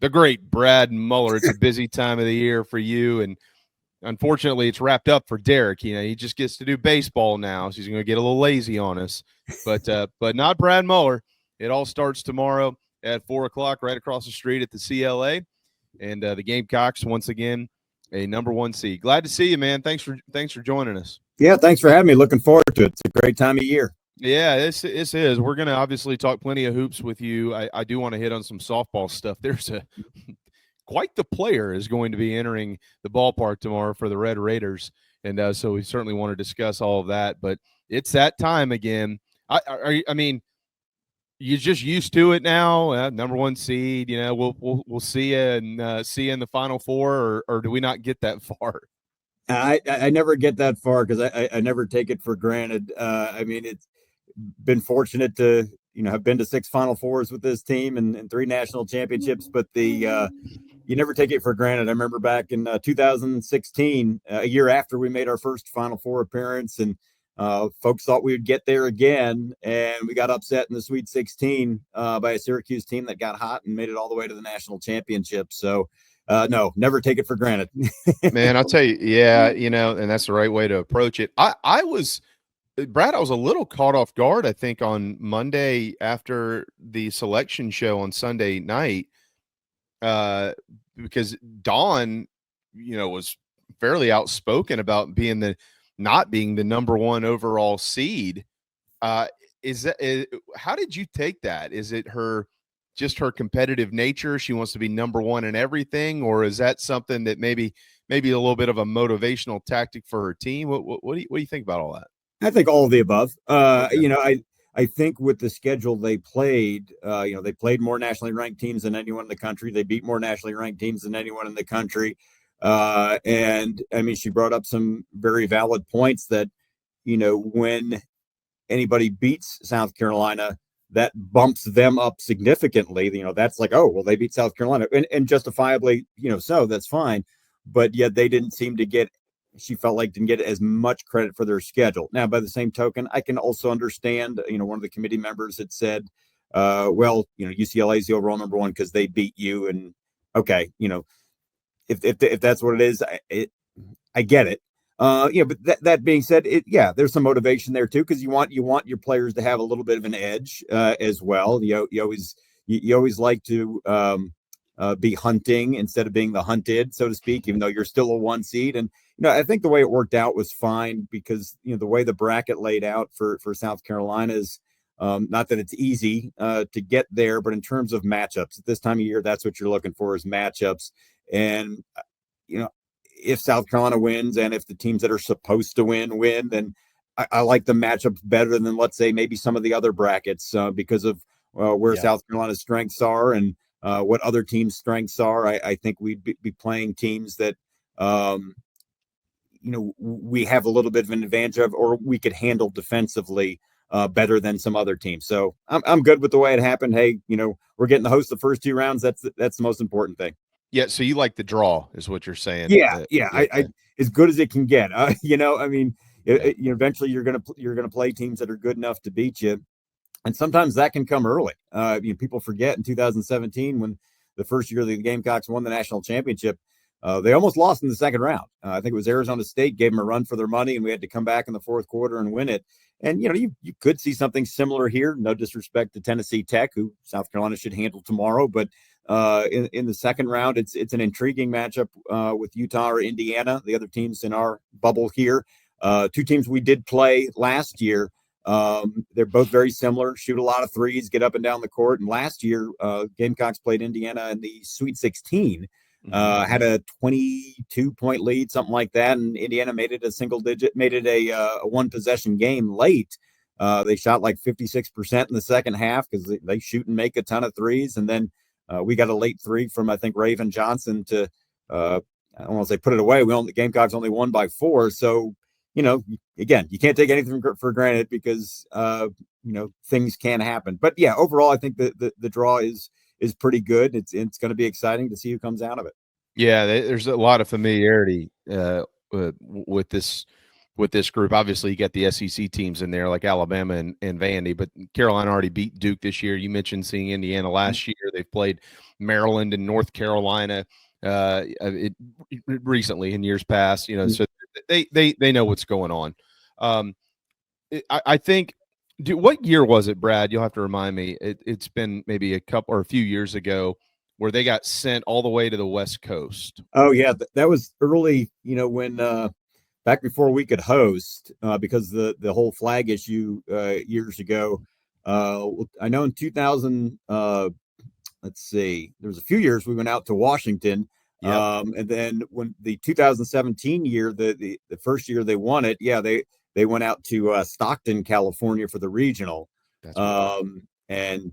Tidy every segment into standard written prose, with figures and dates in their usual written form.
the great Brad Muller. It's a busy time of the year for you, and unfortunately, it's wrapped up for Derek. You know, he just gets to do baseball now, so he's going to get a little lazy on us. But not Brad Muller. It all starts tomorrow at 4:00, right across the street at the CLA, and the Gamecocks once again a #1 seed. Glad to see you, man. Thanks for joining us. Yeah, thanks for having me. Looking forward to it. It's a great time of year. Yeah, this is. We're going to obviously talk plenty of hoops with you. I do want to hit on some softball stuff. There's quite the player is going to be entering the ballpark tomorrow for the Red Raiders, and so we certainly want to discuss all of that. But it's that time again. I mean, you're just used to it now. #1 seed. You know, we'll see you and see you in the Final Four, or do we not get that far? I never get that far because I never take it for granted. I mean, it's been fortunate to have been to 6 Final Fours with this team and 3 national championships, but you never take it for granted. I remember back in 2016, a year after we made our first Final Four appearance, and folks thought we would get there again, and we got upset in the Sweet 16 by a Syracuse team that got hot and made it all the way to the national championship. So no, never take it for granted. Man, I'll tell you, yeah, and that's the right way to approach it. I was Brad, I was a little caught off guard, I think, on Monday after the selection show on Sunday night, because Dawn, was fairly outspoken about not being the #1 overall seed. How did you take that? Is it just her competitive nature? She wants to be #1 in everything, or is that something that maybe a little bit of a motivational tactic for her team? What do you think about all that? I think all of the above. Okay. I think with the schedule they played, they played more nationally ranked teams than anyone in the country. They beat more nationally ranked teams than anyone in the country. And I mean, she brought up some very valid points that, when anybody beats South Carolina, that bumps them up significantly. That's like, oh, well, they beat South Carolina, and justifiably, so that's fine. But yet they didn't seem to get, she felt like didn't get as much credit for their schedule. Now, by the same token, I can also understand, one of the committee members had said, well, UCLA is the overall #1 because they beat you. And okay, if that's what it is, I get it. But that being said, there's some motivation there too, because you want your players to have a little bit of an edge as well. You always like to be hunting instead of being the hunted, so to speak, even though you're still a 1 seed. And I think the way it worked out was fine because the way the bracket laid out for South Carolina is not that it's easy to get there, but in terms of matchups at this time of year, that's what you're looking for is matchups. And if South Carolina wins and if the teams that are supposed to win, then I like the matchups better than, let's say, maybe some of the other brackets because of where South Carolina's strengths are and what other teams' strengths are. I think we'd be playing teams that, we have a little bit of an advantage of, or we could handle defensively better than some other teams. So I'm good with the way it happened. Hey, we're getting to host the first 2 rounds. That's the most important thing. Yeah, so you like the draw, is what you're saying. Yeah. I as good as it can get. Eventually you're gonna play teams that are good enough to beat you, and sometimes that can come early. People forget in 2017 when the first year the Gamecocks won the national championship, they almost lost in the second round. I think it was Arizona State gave them a run for their money, and we had to come back in the fourth quarter and win it. And you could see something similar here. No disrespect to Tennessee Tech, who South Carolina should handle tomorrow, but in the second round, it's an intriguing matchup with Utah or Indiana, the other teams in our bubble here. 2 teams we did play last year. They're both very similar, shoot a lot of threes, get up and down the court. And last year, Gamecocks played Indiana in the Sweet 16, had a 22-point lead, something like that. And Indiana made it a 1-possession game late. They shot like 56% in the second half because they shoot and make a ton of threes. And then we got a late 3 from, I think, Raven Johnson to, I don't want to say put it away. Gamecocks only won by 4. So, again, you can't take anything for granted because, things can happen. But yeah, overall, I think the draw is pretty good. It's going to be exciting to see who comes out of it. Yeah, there's a lot of familiarity with this with this group. Obviously, you get the SEC teams in there like Alabama and Vandy, but Carolina already beat Duke this year. You mentioned seeing Indiana last year. They've played Maryland and North Carolina recently in years past. So they know what's going on. I think. What year was it, Brad? You'll have to remind me. It's been maybe a couple or a few years ago where they got sent all the way to the West Coast. Oh yeah, that was early. When back before we could host, because the whole flag issue years ago. I know in 2000. Let's see. There was a few years we went out to Washington. Yep. And then when the 2017 year, the first year they won it, they went out to Stockton, California for the regional. That's right. And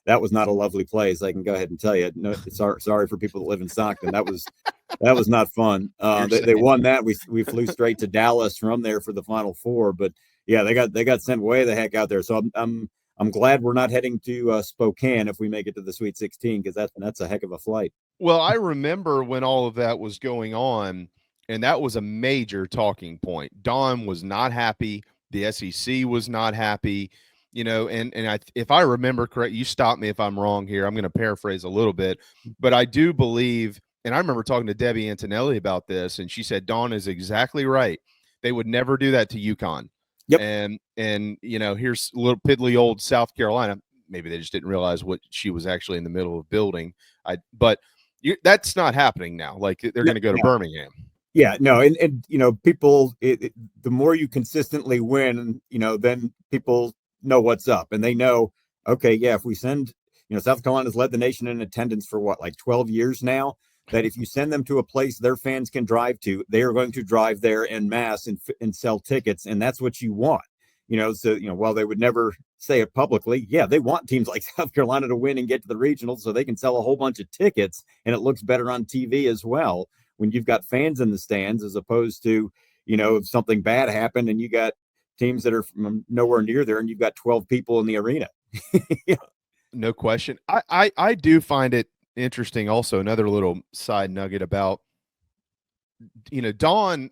that was not a lovely place. I can go ahead and tell you. No, sorry for people that live in Stockton. That was not fun. They won that. We flew straight to Dallas from there for the Final Four. But yeah, they got sent way the heck out there. So I'm glad we're not heading to Spokane if we make it to the Sweet 16, because that's a heck of a flight. Well, I remember when all of that was going on, and that was a major talking point. Dawn was not happy. The SEC was not happy. If I remember correct, you stop me if I'm wrong here. I'm going to paraphrase a little bit, but I do believe, and I remember talking to Debbie Antonelli about this, and she said Dawn is exactly right. They would never do that to UConn. Yep. And here's little piddly old South Carolina. Maybe they just didn't realize what she was actually in the middle of building. But that's not happening now. Like they're going to go to Birmingham. Yeah, no, and people, the more you consistently win, then people know what's up, and they know, okay, yeah, if we send, South Carolina's led the nation in attendance for what, like 12 years now, that if you send them to a place their fans can drive to, they are going to drive there en masse and sell tickets, and that's what you want. So while they would never say it publicly, yeah, they want teams like South Carolina to win and get to the regionals so they can sell a whole bunch of tickets, and it looks better on TV as well when you've got fans in the stands, as opposed to, if something bad happened and you got teams that are from nowhere near there and you've got 12 people in the arena. Yeah. No question. I do find it interesting also, another little side nugget about, Dawn.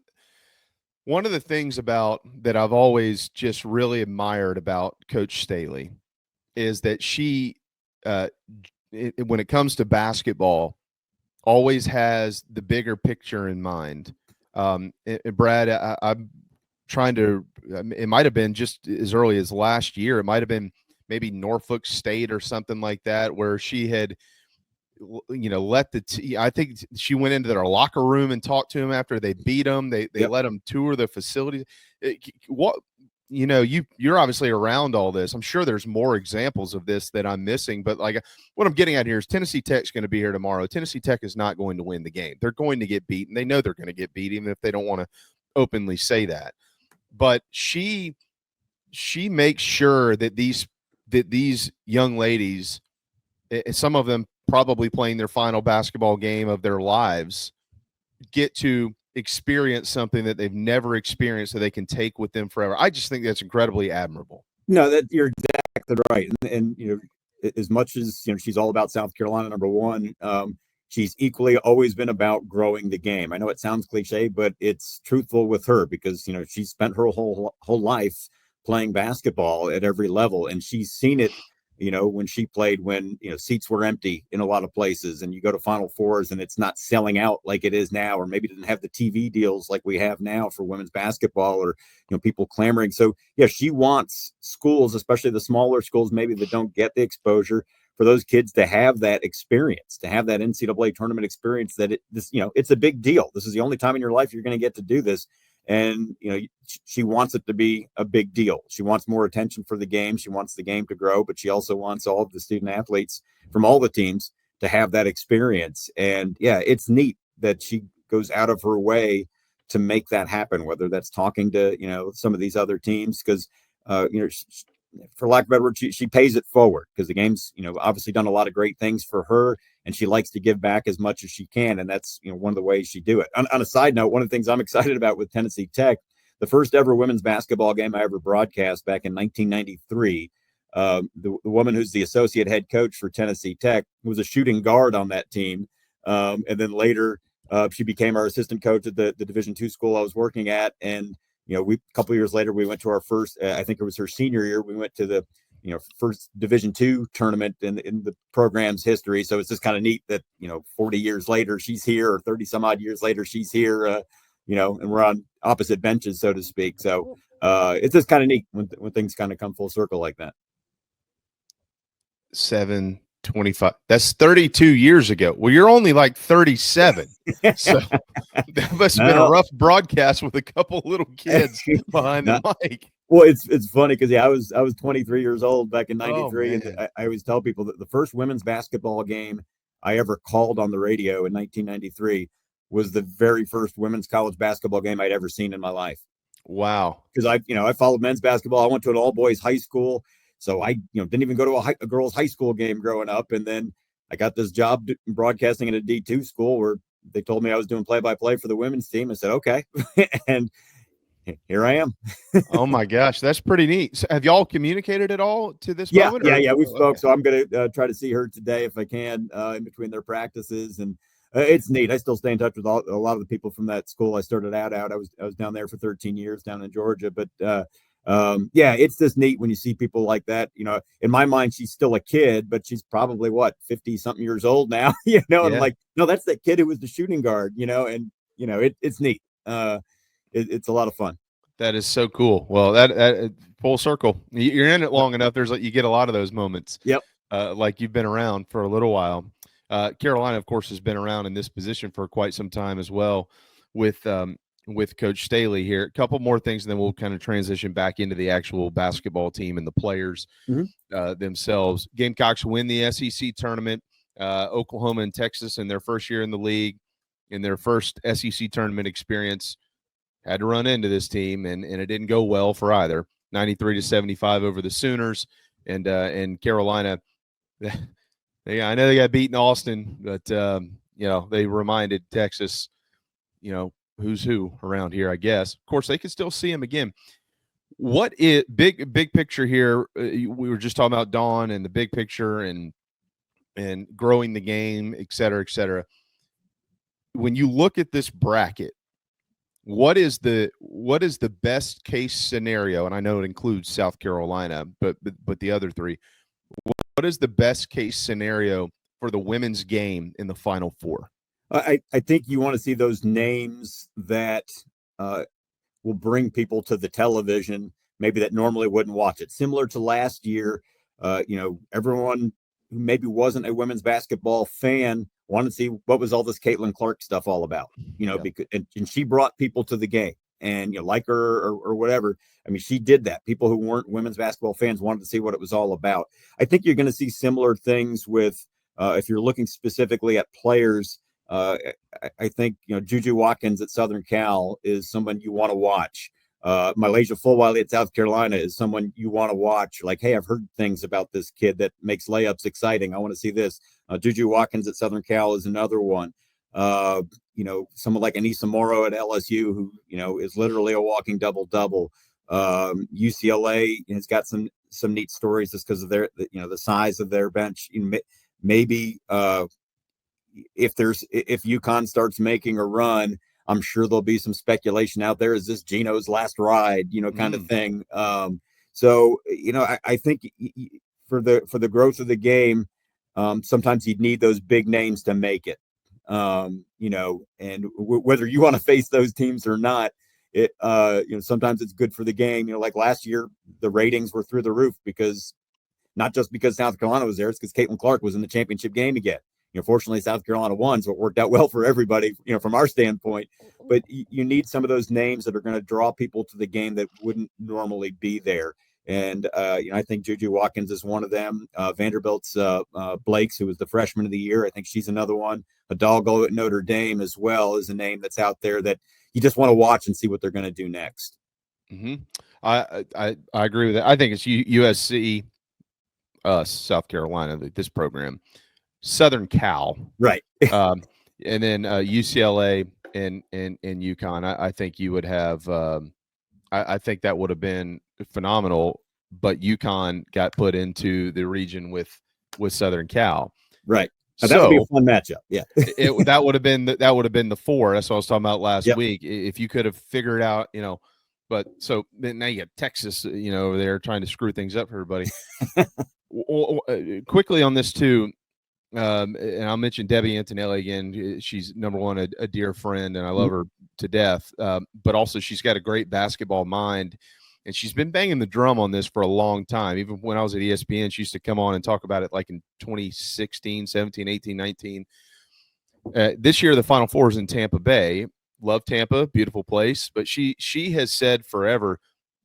One of the things about that I've always just really admired about Coach Staley is that she, when it comes to basketball, always has the bigger picture in mind. Brad, I'm trying to, it might have been just as early as last year. It might have been maybe Norfolk State or something like that, where she had, let I think she went into their locker room and talked to him after they beat them. They Yep. let them tour the facilities. You're obviously around all this. I'm sure there's more examples of this that I'm missing, but like what I'm getting at here is Tennessee Tech's going to be here tomorrow. Tennessee Tech is not going to win the game. They're going to get beaten. They know they're going to get beat, even if they don't want to openly say that. But she makes sure that these young ladies, some of them probably playing their final basketball game of their lives, get to experience something that they've never experienced that they can take with them forever. I just think that's incredibly admirable. No, that you're exactly right. And as much as, she's all about South Carolina, number one, she's equally always been about growing the game. I know it sounds cliche, but it's truthful with her because, she's spent her whole life playing basketball at every level, and she's seen it, when she played, when, seats were empty in a lot of places, and you go to Final Fours and it's not selling out like it is now, or maybe didn't have the TV deals like we have now for women's basketball, or, people clamoring. So yeah, she wants schools, especially the smaller schools, maybe that don't get the exposure, for those kids to have that experience, to have that NCAA tournament experience, that it's a big deal. This is the only time in your life you're going to get to do this. And, she wants it to be a big deal. She wants more attention for the game. She wants the game to grow, but she also wants all of the student athletes from all the teams to have that experience. And yeah, it's neat that she goes out of her way to make that happen, whether that's talking to, some of these other teams, because, for lack of a better word, she pays it forward, because the game's, obviously done a lot of great things for her, and she likes to give back as much as she can. And that's, one of the ways she do it. On a side note, one of the things I'm excited about with Tennessee Tech, the first ever women's basketball game I ever broadcast back in 1993, the woman who's the associate head coach for Tennessee Tech was a shooting guard on that team. And then later she became our assistant coach at the Division II school I was working at. And a couple of years later, we went to our first, I think it was her senior year. We went to the, first Division II tournament in the program's history. So it's just kind of neat that, 40 years later she's here, or 30 some odd years later she's here, and we're on opposite benches, so to speak. So it's just kind of neat when things kind of come full circle like that. 725. That's 32 years ago. Well, you're only like 37. So that must have been a rough broadcast with a couple little kids behind the mic. Well, it's funny because I was 23 years old back in '93, and I always tell people that the first women's basketball game I ever called on the radio in 1993 was the very first women's college basketball game I'd ever seen in my life. Wow! Because I followed men's basketball. I went to an all boys high school, so I didn't even go to a girls high school game growing up, and then I got this job broadcasting at a D2 school where they told me I was doing play-by-play for the women's team. I said okay, and here I am. Oh my gosh, that's pretty neat. So have y'all communicated at all to this moment? Yeah, we spoke. Okay. So I'm going to try to see her today if I can in between their practices, and it's neat. I still stay in touch with a lot of the people from that school I started out. I was down there for 13 years down in Georgia, but it's just neat when you see people like that. In my mind, she's still a kid, but she's probably 50 something years old now. And I'm like, no, that's that kid who was the shooting guard. And it's neat. It's a lot of fun. That is so cool. Well, that full circle. You're in it long enough. You get a lot of those moments. Yep. Like you've been around for a little while. Carolina, of course, has been around in this position for quite some time as well, with Coach Staley here. A couple more things, and then we'll kind of transition back into the actual basketball team and the players themselves. Gamecocks win the SEC tournament. Oklahoma and Texas in their first year in the league, in their first SEC tournament experience, had to run into this team, and it didn't go well for either. 93-75 over the Sooners, and Carolina. I know they got beaten Austin, but they reminded Texas, who's who around here, I guess. Of course, they can still see them again. What is big picture here? We were just talking about Dawn and the big picture and growing the game, et cetera, et cetera. When you look at this bracket, what is the best case scenario? And I know it includes South Carolina, but the other three. What is the best case scenario for the women's game in the Final Four? I think you want to see those names that will bring people to the television, maybe that normally wouldn't watch it. Similar to last year, everyone who maybe wasn't a women's basketball fan wanted to see what was all this Caitlin Clark stuff all about, because and she brought people to the game, and like her or whatever. I mean, she did that. People who weren't women's basketball fans wanted to see what it was all about. I think you're going to see similar things with if you're looking specifically at players. I think Juju Watkins at Southern Cal is someone you want to watch. Malaysia Fulwiley at South Carolina is someone you want to watch. Like, hey, I've heard things about this kid that makes layups exciting. I want to see this. Juju Watkins at Southern Cal is another one. Someone like Anissa Morrow at LSU, who is literally a walking double-double. UCLA has got some neat stories just because of their the size of their bench. Maybe if UConn starts making a run, I'm sure there'll be some speculation out there. Is this Gino's last ride, kind of thing. So I think for the growth of the game, sometimes you'd need those big names to make it. And whether you want to face those teams or not, it sometimes it's good for the game. Like last year, the ratings were through the roof not just because South Carolina was there, it's because Caitlin Clark was in the championship game again. Fortunately, South Carolina won, so it worked out well for everybody, from our standpoint. But you need some of those names that are going to draw people to the game that wouldn't normally be there. And, I think Juju Watkins is one of them. Vanderbilt's Blakes, who was the freshman of the year, I think she's another one. Hidalgo at Notre Dame as well is a name that's out there that you just want to watch and see what they're going to do next. Mm-hmm. I agree with that. I think it's USC, South Carolina, this program. Southern Cal, right? And then UCLA and UConn. I think you would have. I think that would have been phenomenal, but UConn got put into the region with Southern Cal, right? So that would be a fun matchup. Yeah, that would have been the four. That's what I was talking about last week. If you could have figured out, But so then now you got Texas, over there trying to screw things up for everybody. Quickly on this too, and I'll mention Debbie Antonelli again. She's number one, a dear friend, and I love her to death. But also she's got a great basketball mind, and she's been banging the drum on this for a long time. Even when I was at ESPN, she used to come on and talk about it like in 2016, 17, 18, 19. This year, the Final Four is in Tampa Bay. Love Tampa, beautiful place. But she has said forever,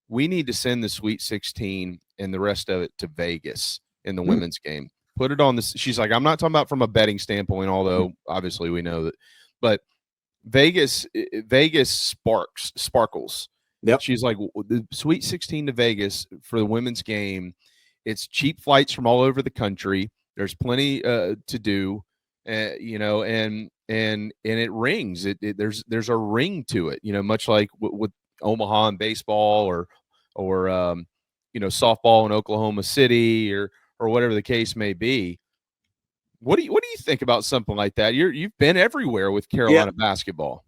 we need to send the Sweet 16 and the rest of it to Vegas in the women's game. Put it on this. She's like, I'm not talking about from a betting standpoint, although obviously we know that. But Vegas sparkles. Yep. She's like, the Sweet 16 to Vegas for the women's game. It's cheap flights from all over the country. There's plenty to do. And it rings. There's a ring to it. Much like with Omaha and baseball, or softball in Oklahoma City, or whatever the case may be. What do you think about something like that? You've been everywhere with Carolina basketball.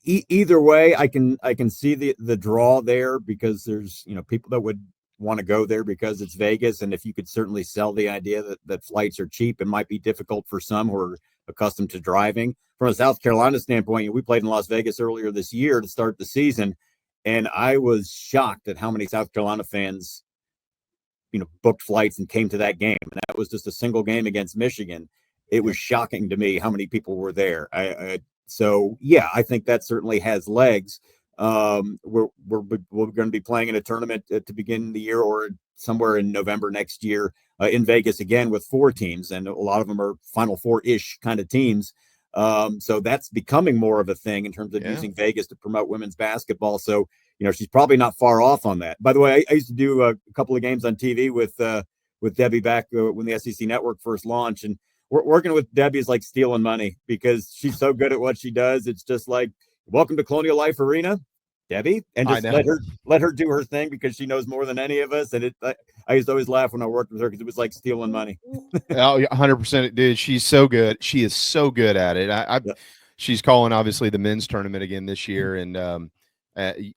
Either way, I can see the draw there, because there's people that would want to go there because it's Vegas, and if you could certainly sell the idea that flights are cheap, it might be difficult for some who are accustomed to driving. From a South Carolina standpoint, we played in Las Vegas earlier this year to start the season, and I was shocked at how many South Carolina fans booked flights and came to that game. And that was just a single game against Michigan. It was shocking to me how many people were there. So I think that certainly has legs. We're going to be playing in a tournament to begin the year, or somewhere in November next year, in Vegas again, with 4 teams, and a lot of them are Final Four-ish kind of teams. So that's becoming more of a thing in terms of using Vegas to promote women's basketball. So, she's probably not far off on that. By the way, I used to do a couple of games on TV with Debbie back when the SEC Network first launched, and working with Debbie is like stealing money, because she's so good at what she does. It's just like, welcome to Colonial Life Arena, Debbie, and just let her do her thing, because she knows more than any of us. And I used to always laugh when I worked with her, because it was like stealing money. 100%, dude. She's so good. She is so good at it. She's calling obviously the men's tournament again this year, and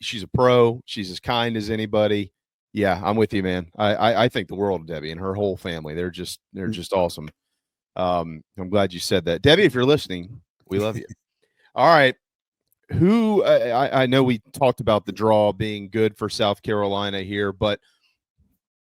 she's a pro. She's as kind as anybody. Yeah, I'm with you, man. I think the world of Debbie and her whole family. They're just awesome. I'm glad you said that, Debbie. If you're listening, we love you. All right. Who I know we talked about the draw being good for South Carolina here, but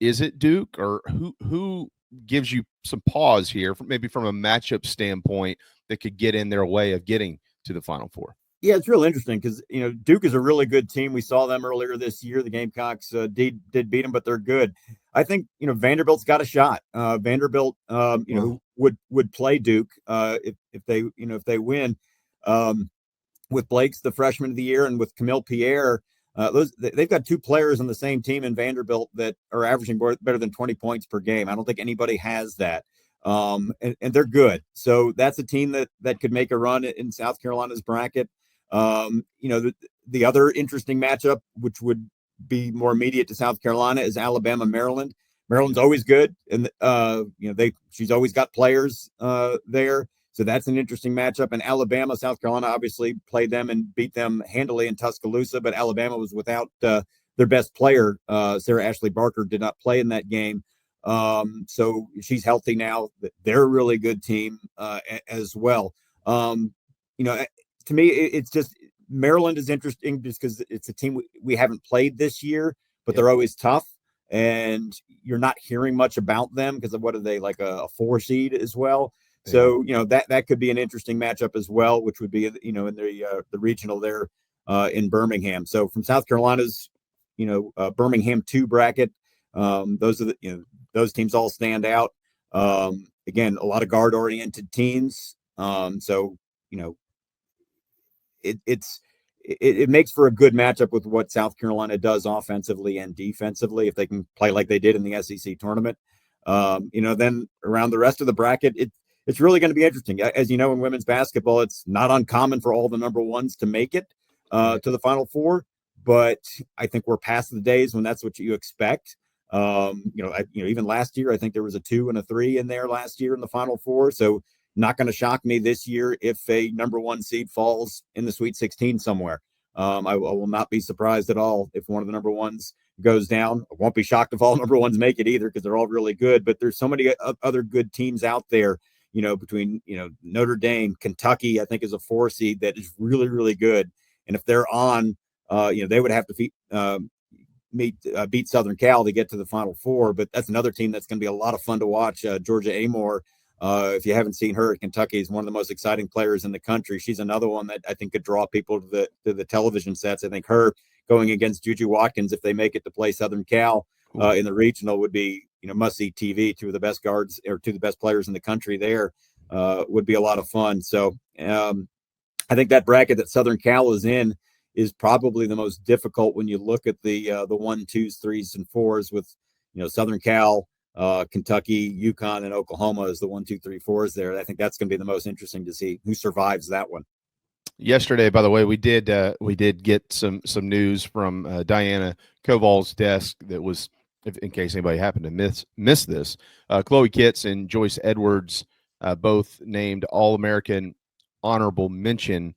is it Duke, or who gives you some pause here, maybe from a matchup standpoint, that could get in their way of getting to the Final Four? Yeah, it's real interesting, because Duke is a really good team. We saw them earlier this year. The Gamecocks did beat them, but they're good. I think Vanderbilt's got a shot. Vanderbilt, would play Duke if they win. With Blake's the freshman of the year, and with Camille Pierre, they've got 2 players on the same team in Vanderbilt that are averaging better than 20 points per game. I don't think anybody has that. And they're good. So that's a team that could make a run in South Carolina's bracket. The other interesting matchup, which would be more immediate to South Carolina, is Alabama, Maryland. Maryland's always good, and she's always got players there. So that's an interesting matchup. And Alabama, South Carolina obviously played them and beat them handily in Tuscaloosa, but Alabama was without their best player. Sarah Ashley Barker did not play in that game. So she's healthy now. They're a really good team as well. To me, it's just Maryland is interesting just because it's a team we haven't played this year, but they're always tough. And you're not hearing much about them because of what are they, like a 4 seed as well. So, that could be an interesting matchup as well, which would be, in the regional there in Birmingham. So from South Carolina's, Birmingham 2 bracket, those are those teams all stand out. Again, a lot of guard oriented teams. It makes for a good matchup with what South Carolina does offensively and defensively, if they can play like they did in the SEC tournament. Then around the rest of the bracket, it's really going to be interesting. As you know, in women's basketball, it's not uncommon for all the number ones to make it to the Final Four. But I think we're past the days when that's what you expect. Even last year, I think there was a 2 and a 3 in there last year in the Final Four. So not going to shock me this year if a number 1 seed falls in the Sweet 16 somewhere. I will not be surprised at all if one of the number ones goes down. I won't be shocked if all number ones make it either, because they're all really good. But there's so many other good teams out there, between, Notre Dame, Kentucky, I think is a 4 seed that is really, really good. And if they're on, they would have to beat Southern Cal to get to the Final Four. But that's another team that's going to be a lot of fun to watch. Georgia Amore, if you haven't seen her, Kentucky is one of the most exciting players in the country. She's another one that I think could draw people to the television sets. I think her going against Juju Watkins, if they make it to play Southern Cal in the regional, would be must see TV. Two of the best guards, or two of the best players in the country there, would be a lot of fun. So I think that bracket that Southern Cal is in is probably the most difficult when you look at the 1, 2s, 3s, and 4s, with Southern Cal, Kentucky, UConn, and Oklahoma as the 1, 2, 3, 4s there. I think that's going to be the most interesting to see who survives that one. Yesterday, by the way, we did get some news from Diana Koval's desk that was, in case anybody happened to miss this, Chloe Kitts and Joyce Edwards, both named All-American honorable mention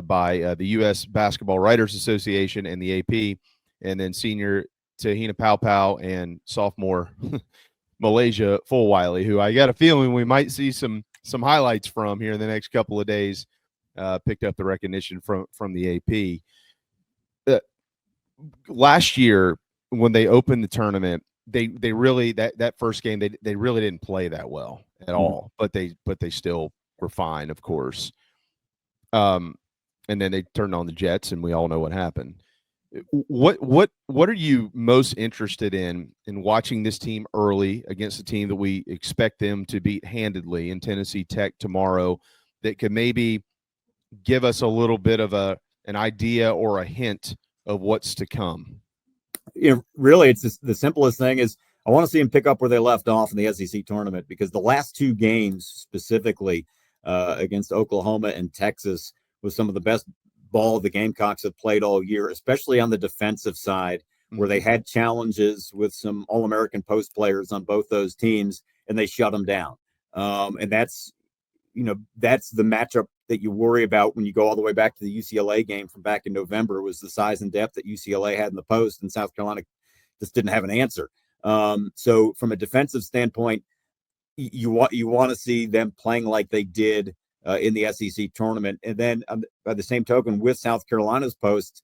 by the U.S. Basketball Writers Association and the AP, and then senior Tahina Paopao and sophomore Malaysia Fulwiley, who I got a feeling we might see some highlights from here in the next couple of days, picked up the recognition from the AP. Last year, when they opened the tournament, they really that first game they really didn't play that well at all, but they still were fine, of course. And then they turned on the Jets, and we all know what happened. What are you most interested in watching this team early against a team that we expect them to beat handedly in Tennessee Tech tomorrow, that could maybe give us a little bit of an idea or a hint of what's to come? Really, it's just, the simplest thing is I want to see them pick up where they left off in the SEC tournament, because the last 2 games specifically against Oklahoma and Texas was some of the best ball the Gamecocks have played all year, especially on the defensive side, where they had challenges with some All-American post players on both those teams, and they shut them down. And that's the matchup that you worry about when you go all the way back to the UCLA game from back in November, was the size and depth that UCLA had in the post, and South Carolina just didn't have an answer. So from a defensive standpoint, you want to see them playing like they did in the SEC tournament. And then by the same token, with South Carolina's posts,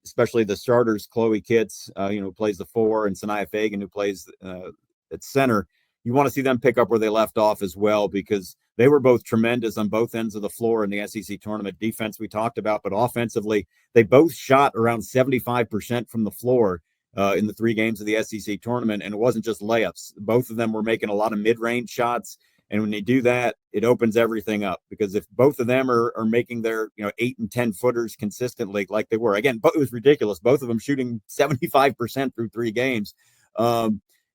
especially the starters, Chloe Kitts, who plays the 4, and Sanaya Fagan, who plays at center, you want to see them pick up where they left off as well, because they were both tremendous on both ends of the floor in the SEC tournament. Defense we talked about, but offensively, they both shot around 75% from the floor in the 3 games of the SEC tournament. And it wasn't just layups. Both of them were making a lot of mid-range shots. And when they do that, it opens everything up, because if both of them are making their 8 and 10 footers consistently, like they were, again, but it was ridiculous. Both of them shooting 75% through 3 games.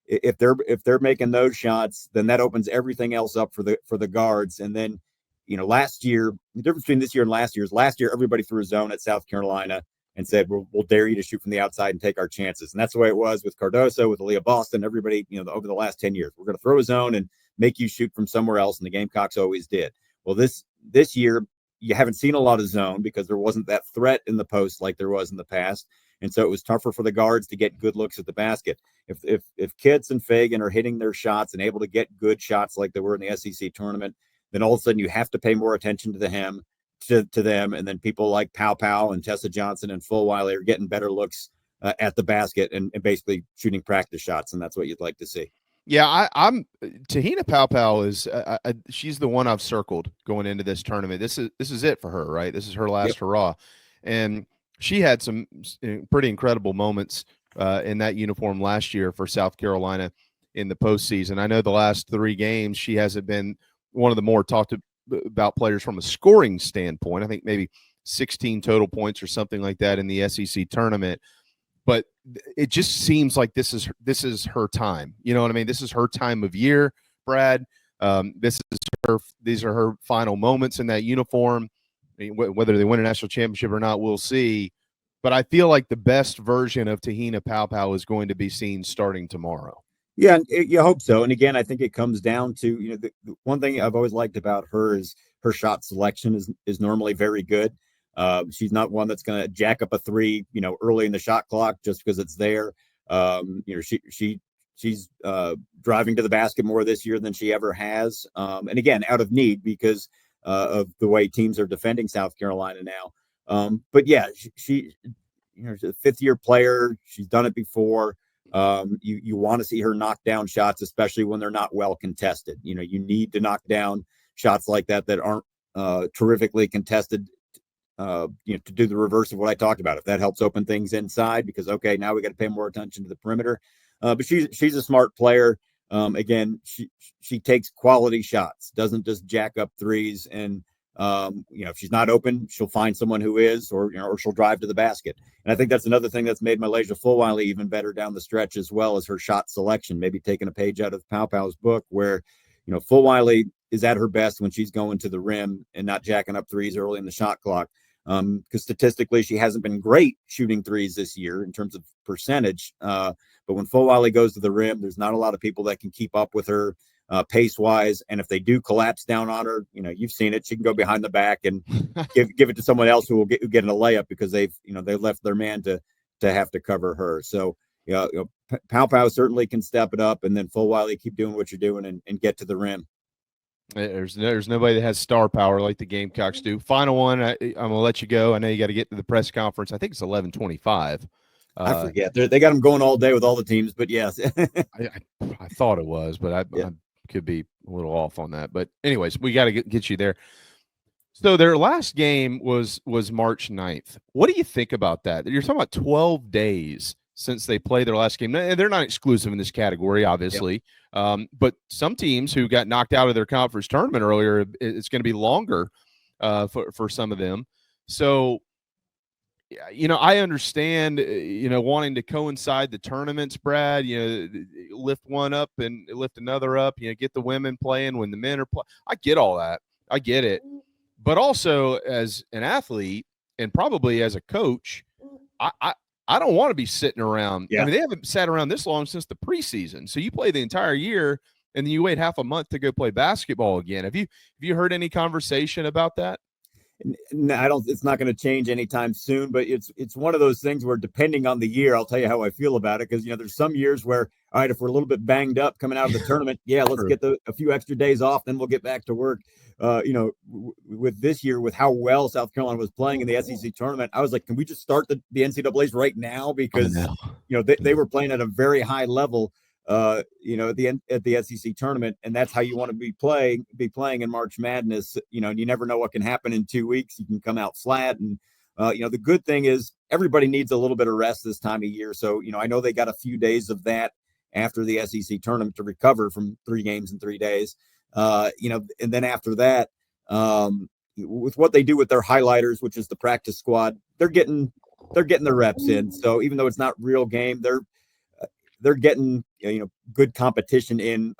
If they're making those shots, then that opens everything else up for the guards. And then, last year, the difference between this year and last year, everybody threw a zone at South Carolina and said, we'll dare you to shoot from the outside and take our chances. And that's the way it was with Cardoso, with Aaliyah Boston, everybody, over the last 10 years. We're going to throw a zone and make you shoot from somewhere else. And the Gamecocks always did. Well, this year, you haven't seen a lot of zone, because there wasn't that threat in the post like there was in the past. And so it was tougher for the guards to get good looks at the basket. If Kitts and Fagan are hitting their shots and able to get good shots like they were in the SEC tournament, then all of a sudden you have to pay more attention to them. And then people like Paopao and Tessa Johnson and Fulwiley are getting better looks at the basket and basically shooting practice shots. And that's what you'd like to see. Yeah, I'm Tahina Paopao is she's the one I've circled going into this tournament. This is it for her, right? This is her last hurrah, and she had some pretty incredible moments in that uniform last year for South Carolina in the postseason. I know the last 3 games she hasn't been one of the more talked about players from a scoring standpoint. I think maybe 16 total points or something like that in the SEC tournament. But it just seems like this is her time. You know what I mean? This is her time of year, Brad. These are her final moments in that uniform. I mean, whether they win a national championship or not, we'll see. But I feel like the best version of Tahina Paopao is going to be seen starting tomorrow. Yeah, you hope so. And again, I think it comes down to, the one thing I've always liked about her is her shot selection is normally very good. She's not one that's going to jack up a three, early in the shot clock just because it's there. She's driving to the basket more this year than she ever has. And again, out of need because of the way teams are defending South Carolina now. But yeah, she's a fifth-year player. She's done it before. You want to see her knock down shots, especially when they're not well contested. You need to knock down shots like that aren't terrifically contested. To do the reverse of what I talked about. If that helps open things inside, because okay, now we got to pay more attention to the perimeter. But she's a smart player. Again, she takes quality shots, doesn't just jack up threes. And if she's not open, she'll find someone who is, or she'll drive to the basket. And I think that's another thing that's made Malaysia Fulwiley even better down the stretch, as well as her shot selection. Maybe taking a page out of Pow Pow's book, where Fulwiley is at her best when she's going to the rim and not jacking up threes early in the shot clock. Because statistically, she hasn't been great shooting threes this year in terms of percentage. But when Fulwiley goes to the rim, there's not a lot of people that can keep up with her pace-wise. And if they do collapse down on her, you've seen it. She can go behind the back and give it to someone else who will get in a layup because they've left their man to have to cover her. So Pow Pow certainly can step it up, and then Fulwiley keep doing what you're doing and get to the rim. There's nobody that has star power like the Gamecocks do. Final one, I'm going to let you go. I know you got to get to the press conference. I think it's 11:25. I forget. They got them going all day with all the teams, but yes. I thought it was, but I could be a little off on that. But anyways, we got to get you there. So their last game was March 9th. What do you think about that? You're talking about 12 days since they played their last game. They're not exclusive in this category, obviously. Yep. But some teams who got knocked out of their conference tournament earlier, it's going to be longer for some of them. So, I understand, wanting to coincide the tournaments, Brad, lift one up and lift another up, get the women playing when the men are playing. I get all that. I get it. But also as an athlete and probably as a coach, I don't want to be sitting around. Yeah. I mean, they haven't sat around this long since the preseason. So you play the entire year and then you wait half a month to go play basketball again. Have you heard any conversation about that? No, I don't. It's not going to change anytime soon, but it's one of those things where, depending on the year, I'll tell you how I feel about it. Because there's some years where, all right, if we're a little bit banged up coming out of the tournament, let's get a few extra days off, then we'll get back to work. With this year, with how well South Carolina was playing in the SEC tournament, I was like, can we just start the NCAAs right now? Because they were playing at a very high level. At the SEC tournament, and that's how you want to be playing in March Madness. And you never know what can happen in 2 weeks. You can come out flat, and the good thing is everybody needs a little bit of rest this time of year. So I know they got a few days of that after the SEC tournament to recover from 3 games in 3 days. And then after that, with what they do with their highlighters, which is the practice squad, they're getting their reps in. So even though it's not real game, they're getting good competition in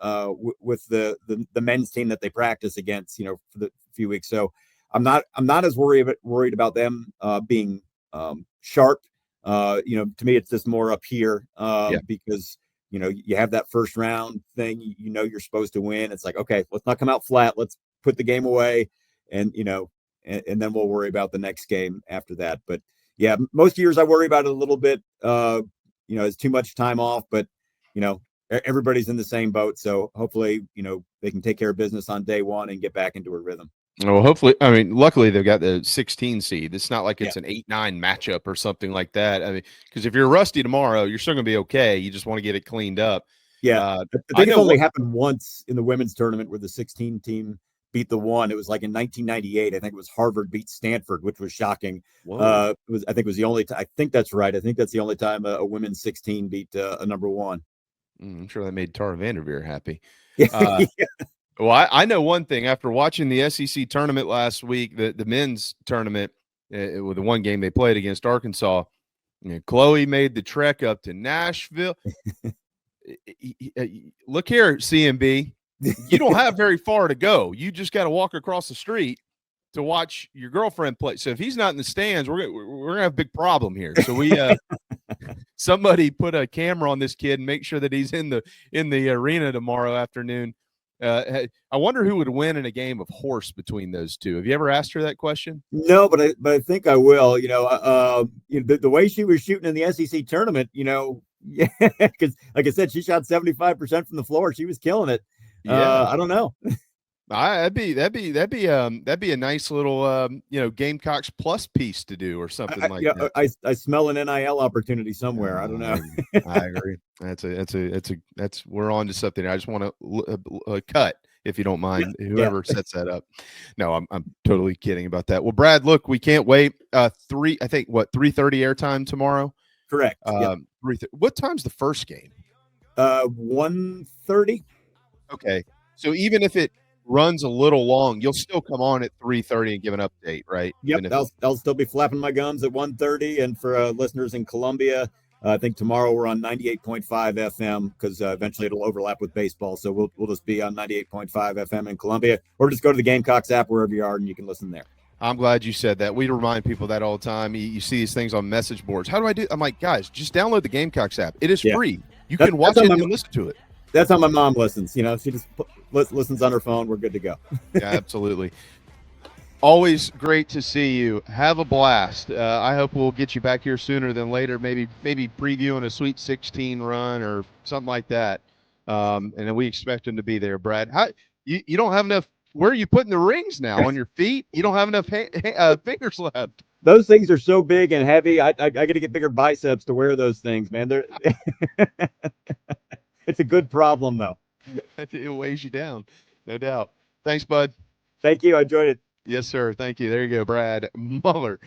with the men's team that they practice against for the few weeks. So I'm not as worried about them being sharp. To me it's just more up here because you have that first round thing. You're supposed to win. It's like, okay, let's not come out flat. Let's put the game away, and and then we'll worry about the next game after that. But yeah, most years I worry about it a little bit. It's too much time off, but everybody's in the same boat. So hopefully, they can take care of business on day one and get back into a rhythm. Well, hopefully, luckily they've got the 16 seed. It's not like it's an 8-9 matchup or something like that. I mean, because if you're rusty tomorrow, you're still going to be okay. You just want to get it cleaned up. Yeah. I think it's only happened once in the women's tournament where the 16 team beat the 1. It was like in 1998. I think it was Harvard beat Stanford, which was shocking. I think it was the only time. I think that's right. I think that's the only time a women's 16 beat a number 1. I'm sure that made Tara Vanderveer happy. Yeah. Well, I know one thing. After watching the SEC tournament last week, the men's tournament, with the one game they played against Arkansas, Chloe made the trek up to Nashville. Look here, CMB. You don't have very far to go. You just got to walk across the street to watch your girlfriend play. So if he's not in the stands, we're gonna have a big problem here. So we somebody put a camera on this kid and make sure that he's in the arena tomorrow afternoon. I wonder who would win in a game of horse between those two. Have you ever asked her that question? No, but I think I will. The way she was shooting in the SEC tournament, yeah, because like I said, she shot 75% from the floor. She was killing it. Yeah. I don't know. That'd be a nice little Gamecocks plus piece to do or something like that. I smell an NIL opportunity somewhere. I don't know. I agree. That's we're on to something. I just want to cut if you don't mind, whoever sets that up. No, I'm totally kidding about that. Well, Brad, look, we can't wait. 3:30 airtime tomorrow. Correct. What time's the first game? 1:30. Okay, so even if it runs a little long, you'll still come on at 3:30 and give an update, right? Yep, I'll still be flapping my gums at 1:30. And for listeners in Columbia, I think tomorrow we're on 98.5 FM because eventually it'll overlap with baseball. So we'll just be on 98.5 FM in Columbia, or just go to the Gamecocks app wherever you are and you can listen there. I'm glad you said that. We remind people that all the time. You see these things on message boards. How do I do? I'm like, guys, just download the Gamecocks app. It is free. You can watch it and listen to it. That's how my mom listens. She just listens on her phone. We're good to go. Yeah, absolutely. Always great to see you. Have a blast. I hope we'll get you back here sooner than later. Maybe previewing a Sweet 16 run or something like that. And then we expect them to be there. Brad, you don't have enough. Where are you putting the rings now? On your feet? You don't have enough fingers left. Those things are so big and heavy. I got to get bigger biceps to wear those things, man. It's a good problem, though. It weighs you down, no doubt. Thanks, bud. Thank you. I enjoyed it. Yes, sir. Thank you. There you go, Brad Muller.